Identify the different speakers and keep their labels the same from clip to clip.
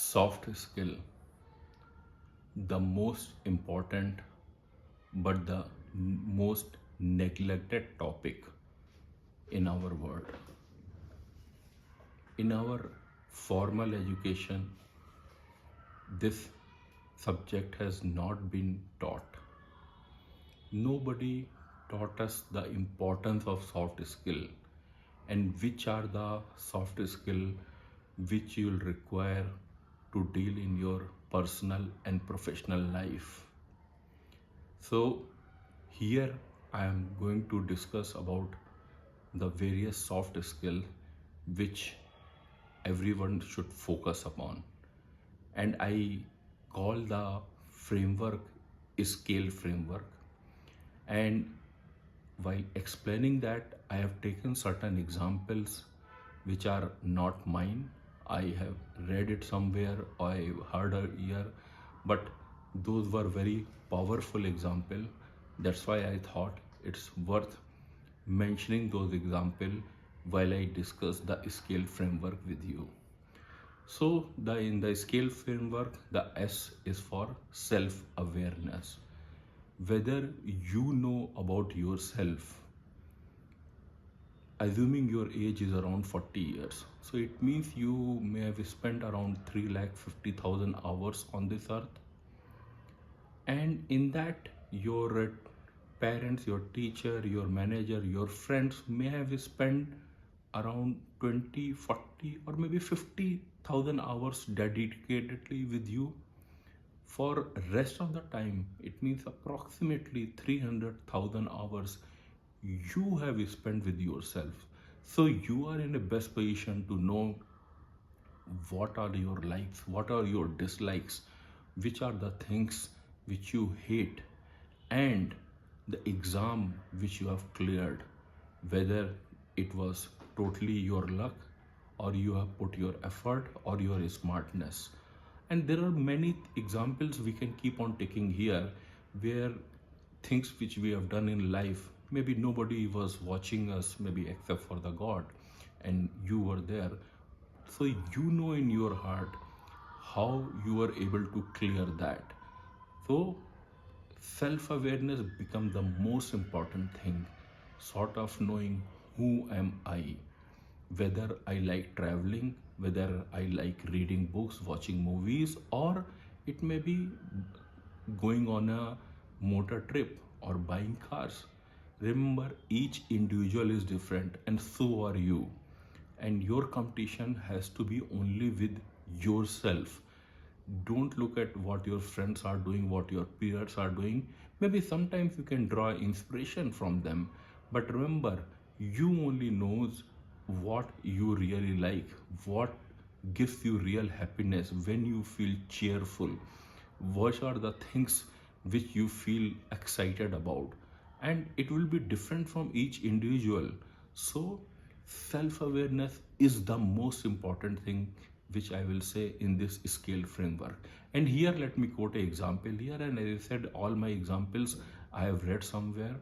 Speaker 1: Soft skill, the most important but the most neglected topic in our world. In our formal education, this subject has not been taught. Nobody taught us the importance of soft skill and which are the soft skill which you'll require to deal in your personal and professional life. So here I am going to discuss about the various soft skill which everyone should focus upon, and I call the framework SCCALE framework. And while explaining that, I have taken certain examples which are not mine. I have read it somewhere, I heard it here, but those were very powerful example. That's why I thought it's worth mentioning those example while I discuss the SCCALE framework with you. So in the SCCALE framework, the S is for self-awareness. Whether you know about yourself, assuming your age is around 40 years, so it means you may have spent around 3,50,000 hours on this earth, and in that your parents, your teacher, your manager, your friends may have spent around 20, 40, or maybe 50,000 hours dedicatedly with you. For rest of the time, it means approximately 300,000 hours you have spent with yourself. So you are in the best position to know what are your likes, what are your dislikes, which are the things which you hate, and the exam which you have cleared, whether it was totally your luck or you have put your effort or your smartness. And there are many examples we can keep on taking here, where things which we have done in life, maybe nobody was watching us, maybe except for the God, and you were there. So you know in your heart how you were able to clear that. So self-awareness becomes the most important thing, sort of knowing who am I, whether I like traveling, whether I like reading books, watching movies, or it may be going on a motor trip or buying cars. Remember, each individual is different, and so are you. And your competition has to be only with yourself. Don't look at what your friends are doing, what your peers are doing. Maybe sometimes you can draw inspiration from them, but remember, you only knows what you really like, what gives you real happiness, when you feel cheerful, what are the things which you feel excited about, and it will be different from each individual. So self-awareness is the most important thing which I will say in this SCCALE framework. And here let me quote an example here, and as I said, all my examples I have read somewhere.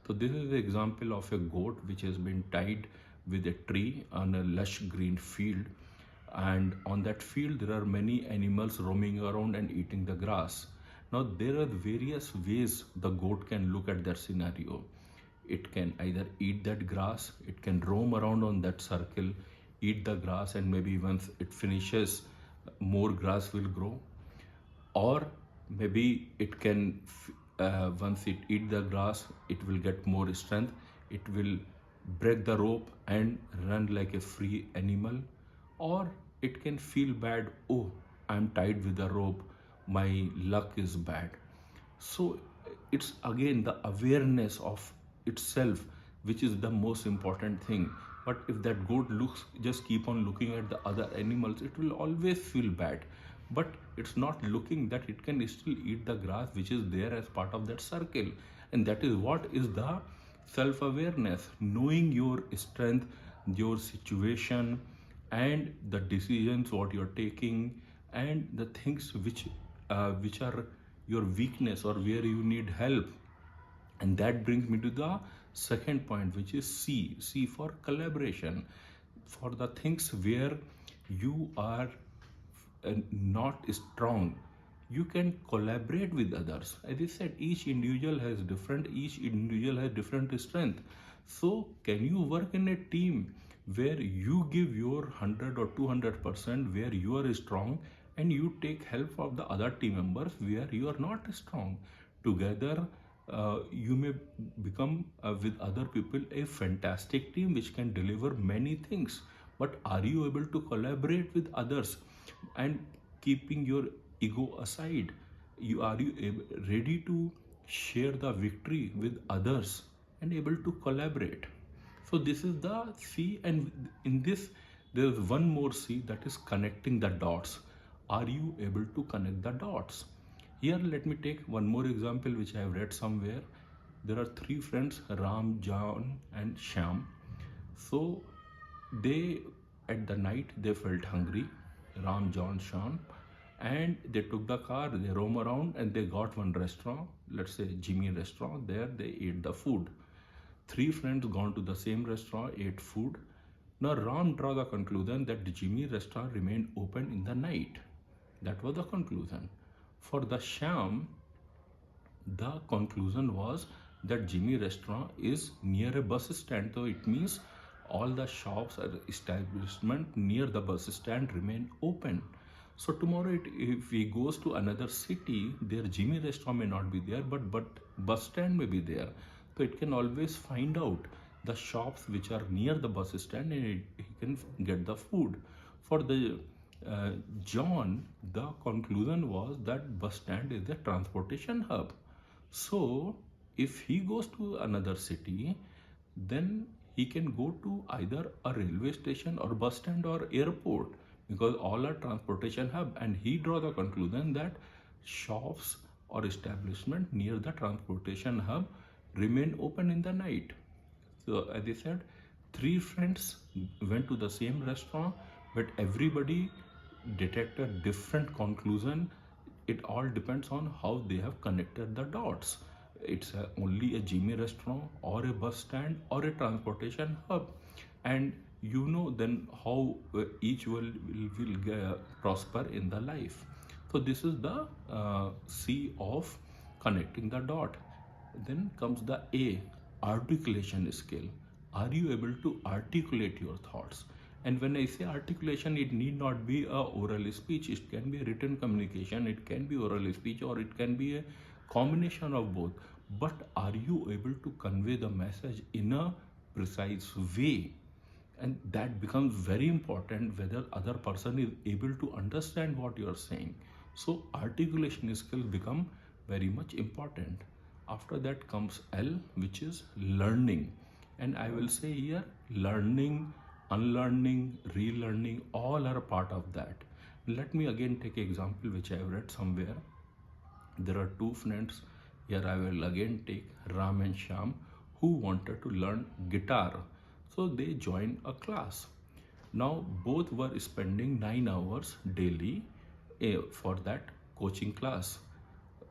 Speaker 1: So this is the example of a goat which has been tied with a tree on a lush green field, and on that field there are many animals roaming around and eating the grass. Now there are various ways the goat can look at that scenario. It can either eat that grass, it can roam around on that circle, eat the grass, and maybe once it finishes, more grass will grow. Or maybe it can, once it eat the grass, it will get more strength, it will break the rope and run like a free animal. Or it can feel bad, oh, I'm tied with the rope, my luck is bad. So it's again the awareness of itself which is the most important thing. But if that goat looks, just keep on looking at the other animals, it will always feel bad. But it's not looking that it can still eat the grass which is there as part of that circle. And that is what is the self-awareness, knowing your strength, your situation, and the decisions what you're taking, and the things which are your weakness or where you need help. And that brings me to the second point, which is C for collaboration, for the things where you are not strong, you can collaborate with others. As I said, each individual has different strength. So can you work in a team where you give your 100 or 200%, where you are strong, and you take help of the other team members where you are not strong? Together you may become with other people a fantastic team which can deliver many things. But are you able to collaborate with others and keeping your ego aside? Ready to share the victory with others and able to collaborate? So this is the C, and in this there is one more C, that is connecting the dots. Are you able to connect the dots? Here let me take one more example which I have read somewhere. There are three friends, Ram, John and Shyam. So they, at the night they felt hungry, Ram, John, Shyam, and they took the car, they roam around and they got one restaurant, let's say Jimmy restaurant. There they ate the food. Three friends gone to the same restaurant, ate food. Now Ram draw the conclusion that the Jimmy restaurant remained open in the night. That was the conclusion. For the Shyam, the conclusion was that Jimmy restaurant is near a bus stand, so it means all the shops or establishment near the bus stand remain open. So tomorrow if he goes to another city, their Jimmy restaurant may not be there, but bus stand may be there. So it can always find out the shops which are near the bus stand, and he can get the food. For the John, the conclusion was that bus stand is the transportation hub. So if he goes to another city, then he can go to either a railway station or bus stand or airport, because all are transportation hub. And he draw the conclusion that shops or establishment near the transportation hub remain open in the night. So as I said, three friends went to the same restaurant, but everybody detected different conclusion. It all depends on how they have connected the dots. It's only a Jimmy restaurant or a bus stand or a transportation hub, and you know then how each will prosper in the life. So this is the C of connecting the dot. Then comes the A, articulation skill. Are you able to articulate your thoughts? And when I say articulation, it need not be a oral speech. It can be a written communication, it can be oral speech, or it can be a combination of both. But are you able to convey the message in a precise way? And that becomes very important, whether other person is able to understand what you are saying. So articulation skills become very much important. After that comes L, which is learning. And I will say here, learning, unlearning, relearning, all are a part of that. Let me again take an example which I have read somewhere. There are two friends. Here I will again take Ram and Shyam, who wanted to learn guitar. So they joined a class. Now both were spending 9 hours daily for that coaching class.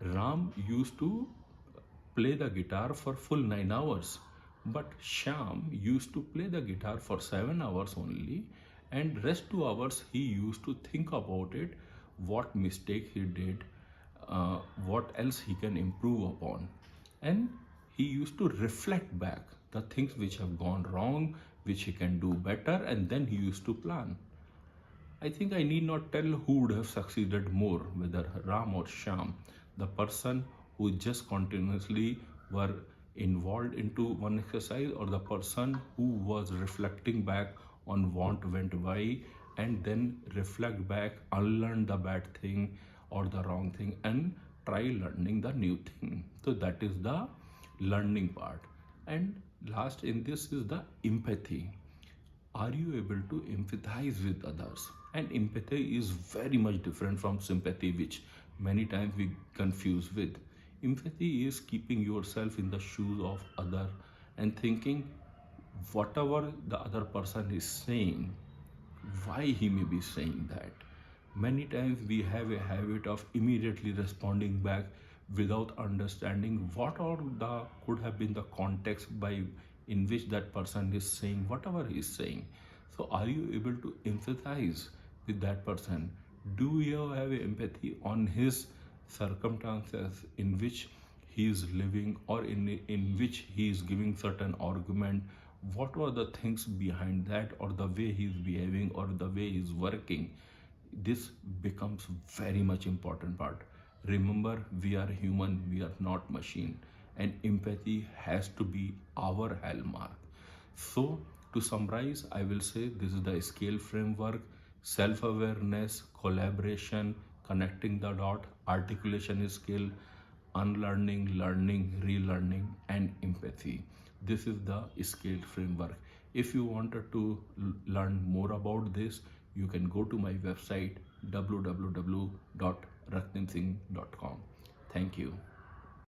Speaker 1: Ram used to play the guitar for full 9 hours, but Shyam used to play the guitar for 7 hours only, and rest 2 hours he used to think about it, what mistake he did, what else he can improve upon, and he used to reflect back the things which have gone wrong, which he can do better, and then he used to plan. I think I need not tell who would have succeeded more, whether Ram or Shyam. The person who just continuously were involved into one exercise, or the person who was reflecting back on what went why, and then reflect back, unlearn the bad thing or the wrong thing, and try learning the new thing. So that is the learning part. And last in this is the empathy. Are you able to empathize with others? And empathy is very much different from sympathy, which many times we confuse with. Empathy is keeping yourself in the shoes of other and thinking whatever the other person is saying, why he may be saying that. Many times we have a habit of immediately responding back without understanding what or the could have been the context by in which that person is saying whatever he is saying. So are you able to empathize with that person? Do you have empathy on his circumstances in which he is living, or in which he is giving certain argument? What were the things behind that, or the way he is behaving, or the way he is working? This becomes very much important part. Remember, we are human, we are not machine, and empathy has to be our hallmark. So, to summarize, I will say this is the scale framework: self awareness, collaboration, connecting the dot, articulation is skill, unlearning, learning, relearning, and empathy. This is the scale framework. If you wanted to learn more about this, you can go to my website www.raknimsingh.com. Thank you.